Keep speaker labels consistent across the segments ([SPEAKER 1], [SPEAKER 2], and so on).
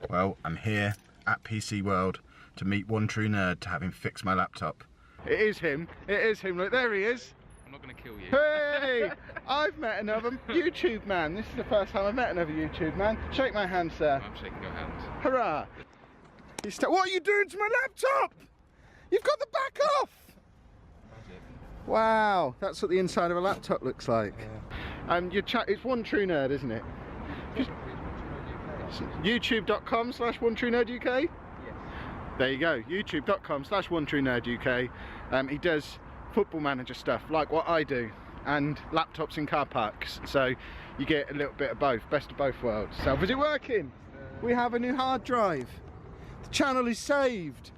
[SPEAKER 1] Well, I'm here at PC World to meet one true nerd to have him fix my laptop. It is him. Look, there he is.
[SPEAKER 2] I'm not going to kill you.
[SPEAKER 1] Hey! I've met another YouTube man. This is the first time I've met another YouTube man. Shake my hand, sir.
[SPEAKER 2] I'm shaking your hand.
[SPEAKER 1] Hurrah! What are you doing to my laptop? You've got the back off! Wow, that's what the inside of a laptop looks like. Yeah. It's One True Nerd, isn't it? YouTube.com/OneTrueNerdUK? Yes. There you go, YouTube.com/OneTrueNerdUK. He does football manager stuff like what I do, and laptops in car parks, so you get a little bit of both, best of both worlds. So is it working? We have a new hard drive. The channel is saved.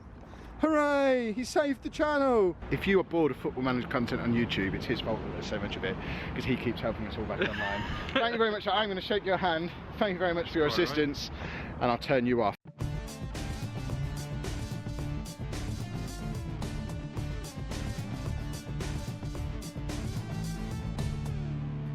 [SPEAKER 1] Hooray! He saved the channel! If you are bored of football manager content on YouTube, it's his fault that there's so much of it, because he keeps helping us all back online. Thank you very much. I'm going to shake your hand. Thank you very much for your assistance, and I'll turn you off.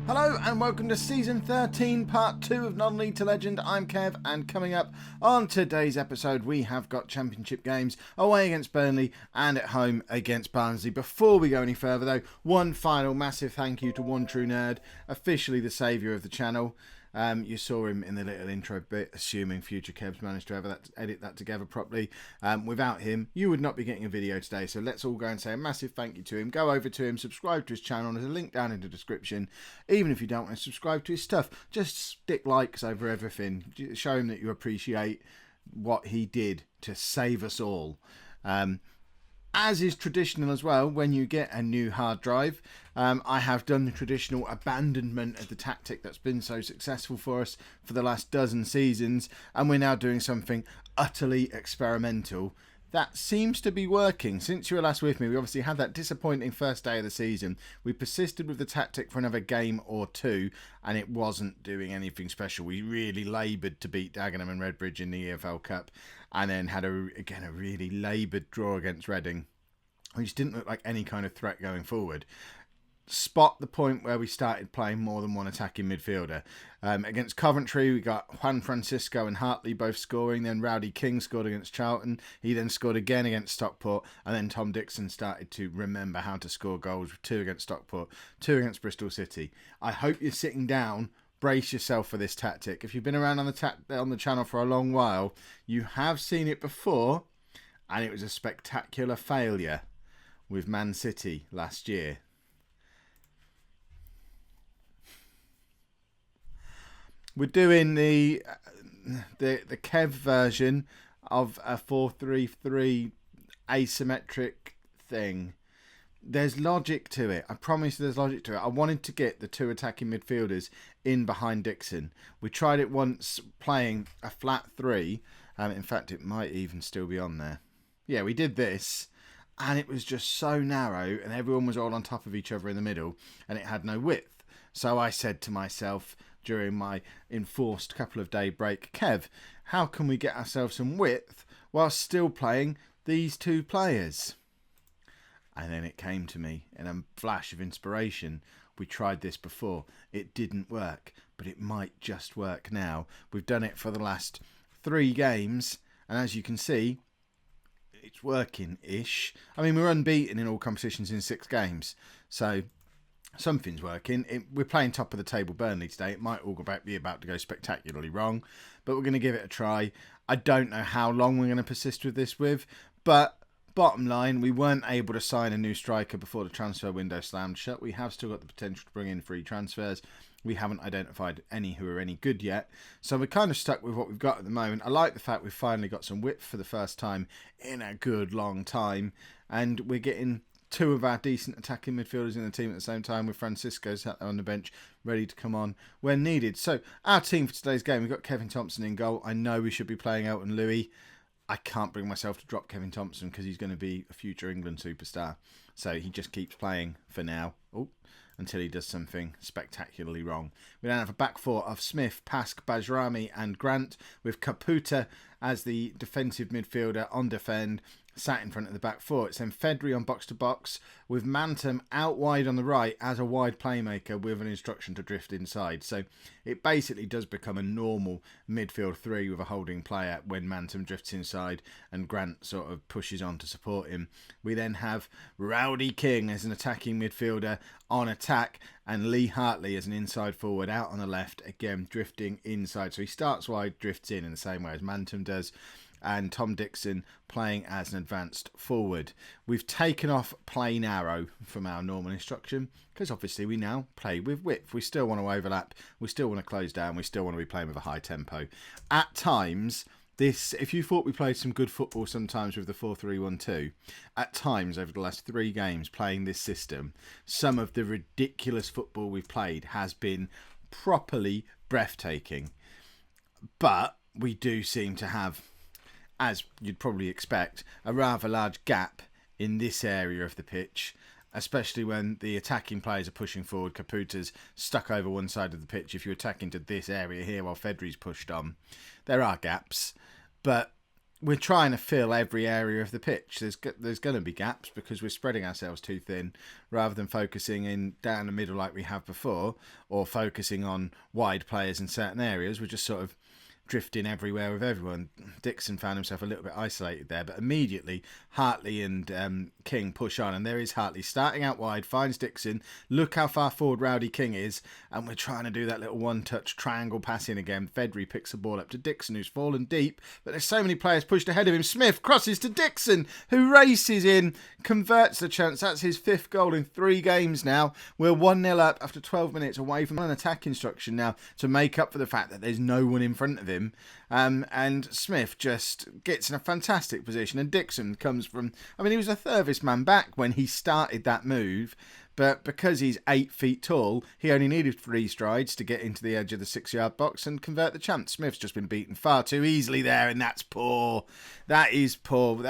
[SPEAKER 1] Hello and welcome to Season 13, Part 2 of Non-League to Legend. I'm Kev, and coming up on today's episode we have got Championship games away against Burnley and at home against Barnsley. Before we go any further though, one final massive thank you to One True Nerd, officially the saviour of the channel. You saw him in the little intro bit, assuming future Kevs managed to edit that together properly. Without him, you would not be getting a video today. So let's all go and say a massive thank you to him. Go over to him, subscribe to his channel. There's a link down in the description. Even if you don't want to subscribe to his stuff, just stick likes over everything. Show him that you appreciate what he did to save us all. As is traditional as well, when you get a new hard drive, I have done the traditional abandonment of the tactic that's been so successful for us for the last dozen seasons, and we're now doing something utterly experimental that seems to be working. Since you were last with me, we obviously had that disappointing first day of the season. We persisted with the tactic for another game or two, and it wasn't doing anything special. We really laboured to beat Dagenham and Redbridge in the EFL Cup, and then had a really laboured draw against Reading, which didn't look like any kind of threat going forward. Spot the point where we started playing more than one attacking midfielder. Against Coventry, we got Juan Francisco and Hartley both scoring. Then Rowdy King scored against Charlton. He then scored again against Stockport. And then Tom Dixon started to remember how to score goals, with 2 against Stockport, 2 against Bristol City. I hope you're sitting down. Brace yourself for this tactic. If you've been around on the channel for a long while, you have seen it before, and it was a spectacular failure with Man City last year. We're doing the Kev version of a 4-3-3 asymmetric thing. There's logic to it. I promise there's logic to it. I wanted to get the 2 attacking midfielders in behind Dixon. We tried it once playing a flat 3. In fact, it might even still be on there. Yeah, we did this, and it was just so narrow, and everyone was all on top of each other in the middle, and it had no width. So I said to myself during my enforced couple of day break, Kev, how can we get ourselves some width while still playing these 2 players? And then it came to me in a flash of inspiration. We tried this before. It didn't work, but it might just work now. We've done it for the last 3 games, and as you can see, it's working-ish. I mean, we're unbeaten in all competitions in 6 games, so something's working. We're playing top of the table Burnley today. It might all be about to go spectacularly wrong, but we're going to give it a try. I don't know how long we're going to persist with this but bottom line, we weren't able to sign a new striker before the transfer window slammed shut. We have still got the potential to bring in free transfers. We haven't identified any who are any good yet, so we're kind of stuck with what we've got at the moment. I like the fact we've finally got some width for the first time in a good long time, and we're getting 2 of our decent attacking midfielders in the team at the same time, with Francisco sat there on the bench ready to come on when needed. So our team for today's game, we've got Kevin Thompson in goal. I know we should be playing Elton Louis. I can't bring myself to drop Kevin Thompson because he's going to be a future England superstar. So he just keeps playing for now. Until he does something spectacularly wrong. We then have a back 4 of Smith, Pask, Bajrami and Grant, with Caputa as the defensive midfielder on defend, sat in front of the back four. It's then Fedry on box-to-box with Mantum out wide on the right as a wide playmaker with an instruction to drift inside. So it basically does become a normal midfield three with a holding player when Mantum drifts inside and Grant sort of pushes on to support him. We then have Rowdy King as an attacking midfielder on attack and Lee Hartley as an inside forward out on the left, again drifting inside. So he starts wide, drifts in the same way as Mantum does. And Tom Dixon playing as an advanced forward. We've taken off play narrow from our normal instruction because obviously we now play with width. We still want to overlap, we still want to close down, we still want to be playing with a high tempo. At times, if you thought we played some good football sometimes with the 4-3-1-2, at times over the last 3 games playing this system, some of the ridiculous football we've played has been properly breathtaking. But we do seem to have, as you'd probably expect, a rather large gap in this area of the pitch, especially when the attacking players are pushing forward. Caputa's stuck over one side of the pitch. If you're attacking to this area here while Fedry's pushed on, there are gaps, but we're trying to fill every area of the pitch. There's going to be gaps because we're spreading ourselves too thin rather than focusing in down the middle like we have before, or focusing on wide players in certain areas. We're just sort of drifting everywhere with everyone. Dixon found himself a little bit isolated there, but immediately Hartley and King push on, and there is Hartley starting out wide, finds Dixon. Look how far forward Rowdy King is, and we're trying to do that little one-touch triangle pass in again. Fedry picks the ball up to Dixon, who's fallen deep, but there's so many players pushed ahead of him. Smith crosses to Dixon, who races in, converts the chance. That's his 5th goal in 3 games now. We're 1-0 up after 12 minutes away from an attack instruction now to make up for the fact that there's no one in front of him. And Smith just gets in a fantastic position, and Dixon comes from, he was the furthest man back when he started that move, but because he's 8 feet tall, he only needed 3 strides to get into the edge of the 6-yard box and convert the chance. Smith's just been beaten far too easily there, and that's poor. That is poor.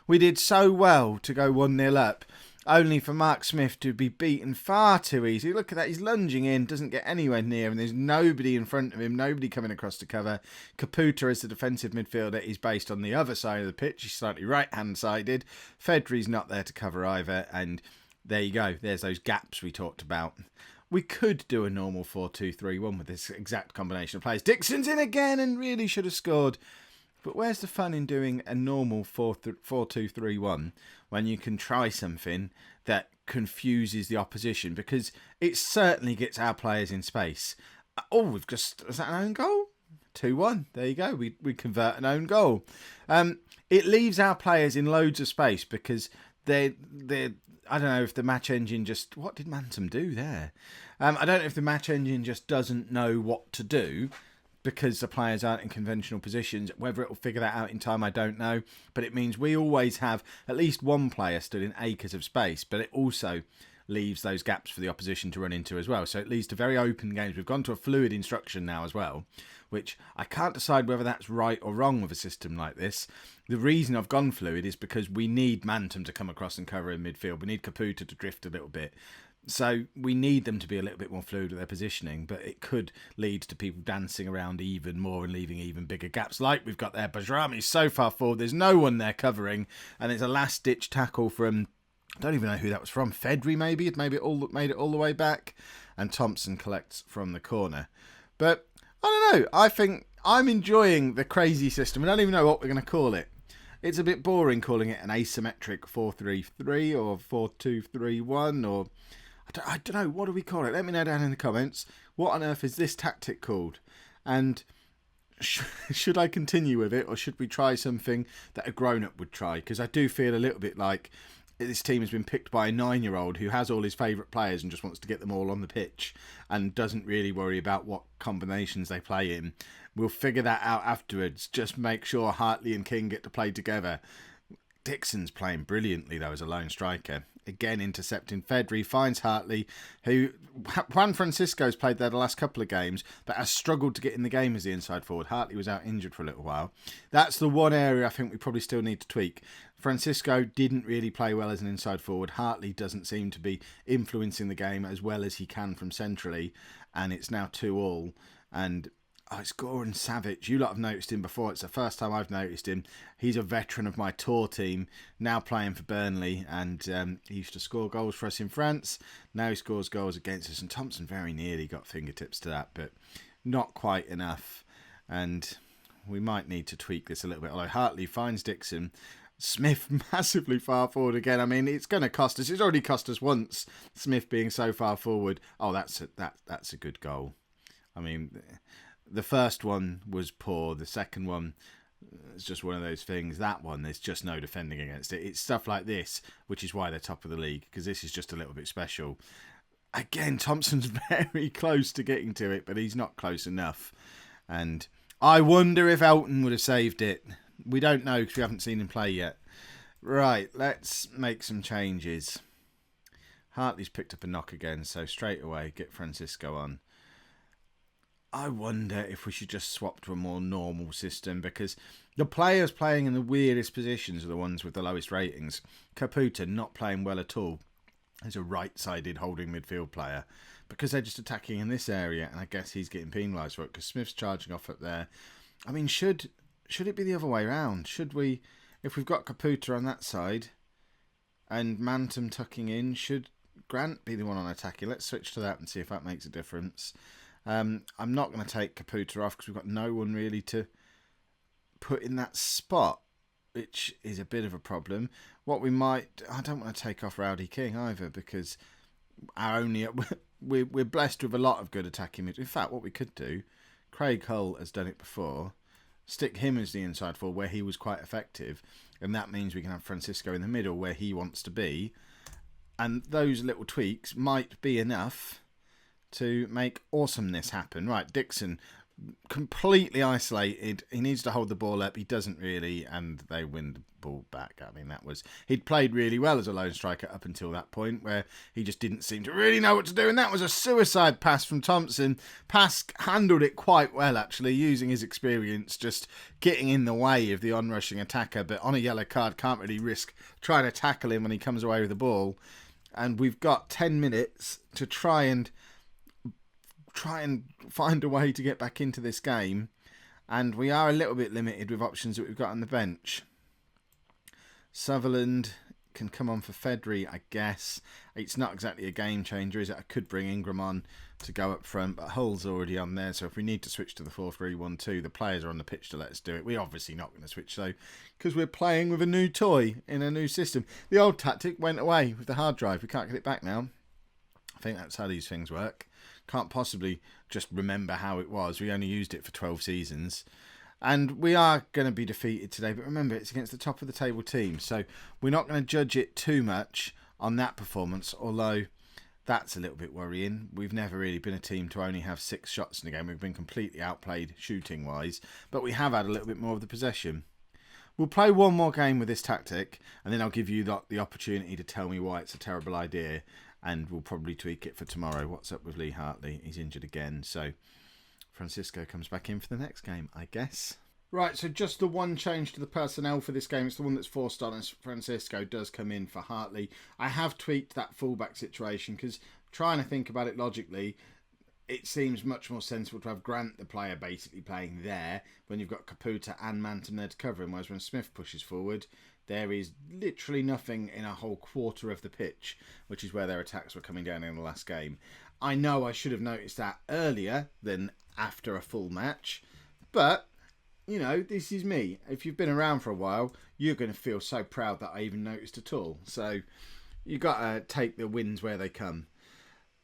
[SPEAKER 1] We did so well to go 1-0 up, only for Mark Smith to be beaten far too easily. Look at that, he's lunging in, doesn't get anywhere near, and there's nobody in front of him, nobody coming across to cover. Caputa, as the defensive midfielder, is based on the other side of the pitch. He's slightly right-hand sided. Fedry's not there to cover either, and there you go, there's those gaps we talked about. We could do a normal 4-2-3-1 with this exact combination of players. Dixon's in again and really should have scored. But where's the fun in doing a normal 4-2-3-1 when you can try something that confuses the opposition? Because it certainly gets our players in space. Is that an own goal? 2-1. There you go. We convert an own goal. It leaves our players in loads of space because they're I don't know if the match engine just... What did Mantum do there? I don't know if the match engine just doesn't know what to do because the players aren't in conventional positions. Whether it will figure that out in time, I don't know. But it means we always have at least one player stood in acres of space. But it also leaves those gaps for the opposition to run into as well. So it leads to very open games. We've gone to a fluid instruction now as well, which I can't decide whether that's right or wrong with a system like this. The reason I've gone fluid is because we need Mantum to come across and cover in midfield. We need Caputa to drift a little bit. So we need them to be a little bit more fluid with their positioning, but it could lead to people dancing around even more and leaving even bigger gaps like we've got there. Bajrami's so far forward, there's no one there covering, and it's a last-ditch tackle from, I don't even know who that was from, Fedry maybe? It made it all the way back, and Thompson collects from the corner. But I don't know, I think I'm enjoying the crazy system. I don't even know what we're going to call it. It's a bit boring calling it an asymmetric 4-3-3 or 4-2-3-1 or... I don't know, what do we call it? Let me know down in the comments. What on earth is this tactic called? And should I continue with it, or should we try something that a grown-up would try? Because I do feel a little bit like this team has been picked by a 9-year-old who has all his favourite players and just wants to get them all on the pitch and doesn't really worry about what combinations they play in. We'll figure that out afterwards. Just make sure Hartley and King get to play together. Dixon's playing brilliantly, though, as a lone striker. Again, intercepting Fedry, finds Hartley, who Juan Francisco's played there the last couple of games, but has struggled to get in the game as the inside forward. Hartley was out injured for a little while. That's the one area I think we probably still need to tweak. Francisco didn't really play well as an inside forward. Hartley doesn't seem to be influencing the game as well as he can from centrally, and it's now 2-2. And Oh, it's Goran Savic. You lot have noticed him before. It's the first time I've noticed him. He's a veteran of my tour team, now playing for Burnley, and he used to score goals for us in France. Now he scores goals against us, and Thompson very nearly got fingertips to that, but not quite enough. And we might need to tweak this a little bit. Although Hartley finds Dixon. Smith massively far forward again. I mean, it's going to cost us. It's already cost us once, Smith being so far forward. Oh, that's a good goal. I mean, the first one was poor. The second one is just one of those things. That one, there's just no defending against it. It's stuff like this, which is why they're top of the league, because this is just a little bit special. Again, Thompson's very close to getting to it, but he's not close enough. And I wonder if Elton would have saved it. We don't know because we haven't seen him play yet. Right, let's make some changes. Hartley's picked up a knock again, so straight away get Francisco on. I wonder if we should just swap to a more normal system, because the players playing in the weirdest positions are the ones with the lowest ratings. Caputa not playing well at all as a right-sided holding midfield player, because they're just attacking in this area, and I guess he's getting penalised for it because Smith's charging off up there. I mean, should it be the other way around? Should we, if we've got Caputa on that side and Mantum tucking in, should Grant be the one on attacking? Let's switch to that and see if that makes a difference. I'm not going to take Caputa off because we've got no one really to put in that spot, which is a bit of a problem. What we might... I don't want to take off Rowdy King either, because we're blessed with a lot of good attacking mid. In fact, what we could do, Craig Hull has done it before, stick him as the inside forward where he was quite effective, and that means we can have Francisco in the middle where he wants to be, and those little tweaks might be enough to make awesomeness happen. Right, Dixon, completely isolated. He needs to hold the ball up. He doesn't really, and they win the ball back. I mean, he'd played really well as a lone striker up until that point, where he just didn't seem to really know what to do, and that was a suicide pass from Thompson. Pass handled it quite well, actually, using his experience, just getting in the way of the onrushing attacker, but on a yellow card, can't really risk trying to tackle him when he comes away with the ball. And we've got 10 minutes to try and find a way to get back into this game, and we are a little bit limited with options that we've got on the bench. Sutherland can come on for Fedry, I guess. It's not exactly a game changer, is it? I could bring Ingram on to go up front, but Hull's already on there, so if we need to switch to the 4-3-1-2, the players are on the pitch to let us do it. We're obviously not going to switch, though, because we're playing with a new toy in a new system. The old tactic went away with the hard drive. We can't get it back now. I think that's how these things work. Can't possibly just remember how it was. We only used it for 12 seasons. And we are going to be defeated today. But remember, it's against the top of the table team. So we're not going to judge it too much on that performance. Although that's a little bit worrying. We've never really been a team to only have 6 shots in a game. We've been completely outplayed shooting-wise. But we have had a little bit more of the possession. We'll play one more game with this tactic. And then I'll give you the opportunity to tell me why it's a terrible idea. And we'll probably tweak it for tomorrow. What's up with Lee Hartley? He's injured again. So Francisco comes back in for the next game, I guess. Right, so just the one change to the personnel for this game. It's the one that's forced on us. Francisco does come in for Hartley. I have tweaked that fullback situation because trying to think about it logically, it seems much more sensible to have Grant, the player, basically playing there when you've got Caputa and Manton there to cover him. Whereas when Smith pushes forward, there is literally nothing in a whole quarter of the pitch, which is where their attacks were coming down in the last game. I know I should have noticed that earlier than after a full match, but, you know, this is me. If you've been around for a while, you're going to feel so proud that I even noticed at all. So you got to take the wins where they come.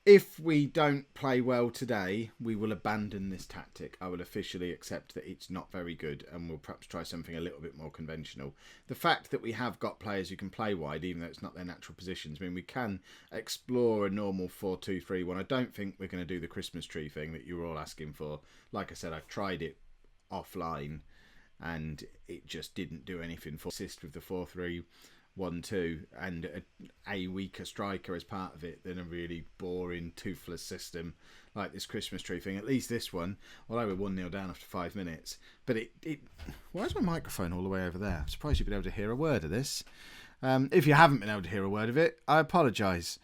[SPEAKER 1] If we don't play well today, we will abandon this tactic. I will officially accept that it's not very good and we'll perhaps try something a little bit more conventional. The fact that we have got players who can play wide, even though it's not their natural positions, I mean, we can explore a normal 4-2-3-1. I don't think we're going to do the Christmas tree thing that you were all asking for. Like I said, I've tried it offline and it just didn't do anything for assist with the 4-3-1-2 and a weaker striker as part of it than a really boring, toothless system like this Christmas tree thing. At least this one, although we're 1-0 down after 5 minutes. But why is my microphone all the way over there? I'm surprised you've been able to hear a word of this. If you haven't been able to hear a word of it, I apologise.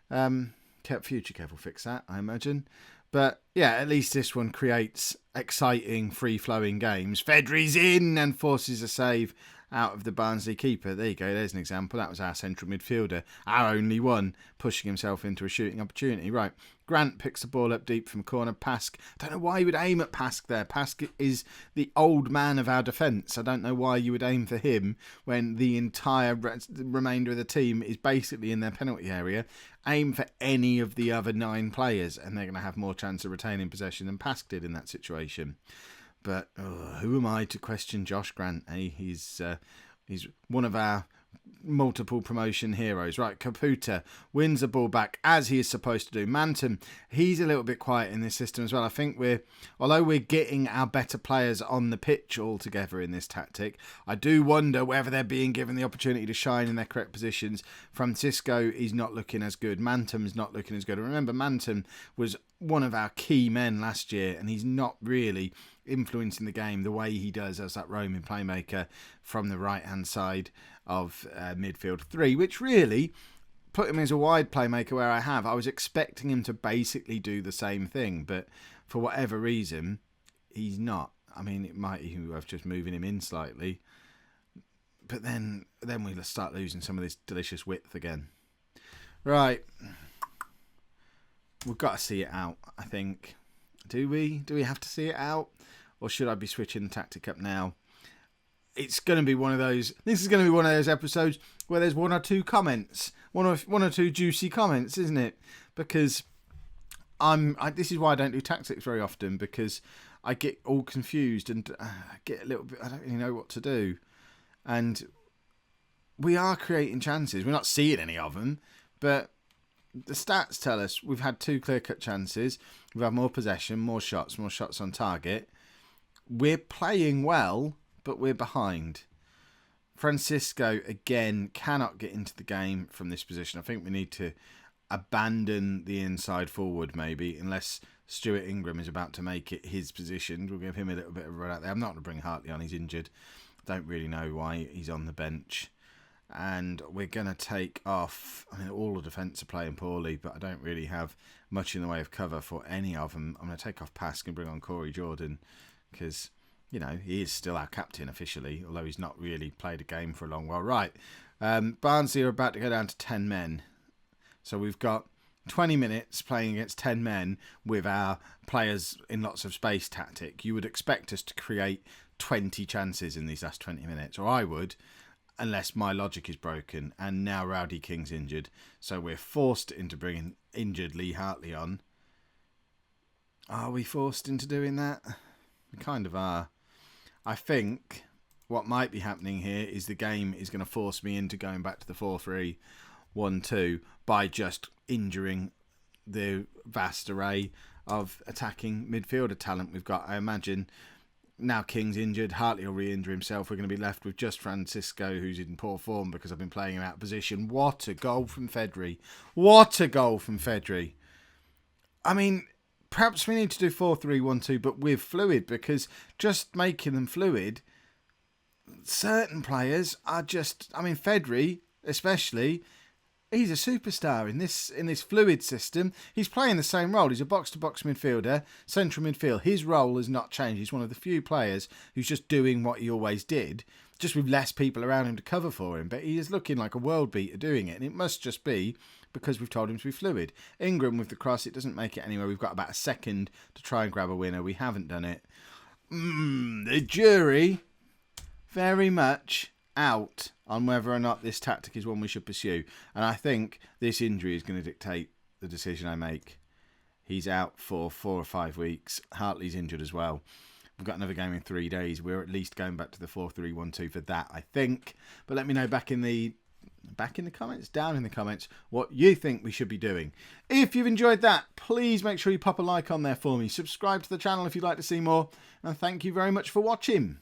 [SPEAKER 1] Future Kev will fix that, I imagine. But yeah, at least this one creates exciting, free-flowing games. Fedry's in and forces a save out of the Barnsley keeper. There you go, there's an example. That was our central midfielder, our only one, pushing himself into a shooting opportunity. Right, Grant picks the ball up deep from corner. Pask, I don't know why you would aim at Pask there. Pask is the old man of our defence. I don't know why you would aim for him when the entire remainder of the team is basically in their penalty area. Aim for any of the other 9 players and they're going to have more chance of retaining possession than Pask did in that situation. But who am I to question Josh Grant? He's one of our multiple promotion heroes. Right, Caputa wins the ball back as he is supposed to do. Manton, he's a little bit quiet in this system as well. I think although we're getting our better players on the pitch altogether in this tactic, I do wonder whether they're being given the opportunity to shine in their correct positions. Francisco is not looking as good. Manton's not looking as good. And remember, Manton was one of our key men last year, and he's not really influencing the game the way he does as that roaming playmaker from the right hand side of midfield 3, which really put him as a wide playmaker where I was expecting him to basically do the same thing, but for whatever reason he's not. I mean, it might even be worth just moving him in slightly, but then we'll start losing some of this delicious width again. Right, we've got to see it out, I think. Do we have to see it out? Or should I be switching the tactic up now? It's going to be one of those... This is going to be one of those episodes where there's one or two comments. One or two juicy comments, isn't it? Because this is why I don't do tactics very often, because I get all confused and I get a little bit... I don't really know what to do. And we are creating chances. We're not seeing any of them, but the stats tell us we've had 2 clear-cut chances. We've had more possession, more shots on target. We're playing well, but we're behind. Francisco, again, cannot get into the game from this position. I think we need to abandon the inside forward, maybe, unless Stuart Ingram is about to make it his position. We'll give him a little bit of a run out there. I'm not going to bring Hartley on. He's injured. I don't really know why he's on the bench. And we're going to take off... I mean, all the defence are playing poorly, but I don't really have much in the way of cover for any of them. I'm going to take off Pask and bring on Corey Jordan, because, you know, he is still our captain officially, although he's not really played a game for a long while. Right, Barnsley are about to go down to 10 men. So we've got 20 minutes playing against 10 men with our players in lots of space tactic. You would expect us to create 20 chances in these last 20 minutes, or I would, unless my logic is broken. And now Rowdy King's injured, so we're forced into bringing injured Lee Hartley on. Are we forced into doing that? We kind of are. I think what might be happening here is the game is going to force me into going back to the 4-3-1-2 by just injuring the vast array of attacking midfielder talent we've got. I imagine now King's injured, Hartley will re-injure himself. We're going to be left with just Francisco, who's in poor form because I've been playing him out of position. What a goal from Fedry. What a goal from Fedry. I mean, perhaps we need to do 4-3-1-2, but with fluid, because just making them fluid, certain players are just... I mean, Fedry, especially, he's a superstar in this fluid system. He's playing the same role. He's a box-to-box midfielder, central midfield. His role has not changed. He's one of the few players who's just doing what he always did, just with less people around him to cover for him. But he is looking like a world beater doing it, and it must just be because we've told him to be fluid. Ingram with the cross, it doesn't make it anywhere. We've got about a second to try and grab a winner. We haven't done it. The jury very much out on whether or not this tactic is one we should pursue. And I think this injury is going to dictate the decision I make. He's out for 4 or 5 weeks. Hartley's injured as well. We've got another game in 3 days. We're at least going back to the 4-3-1-2 for that, I think. But let me know back in the comments, down in the comments, what you think we should be doing. If you've enjoyed that, please make sure you pop a like on there for me. Subscribe to the channel if you'd like to see more. And thank you very much for watching.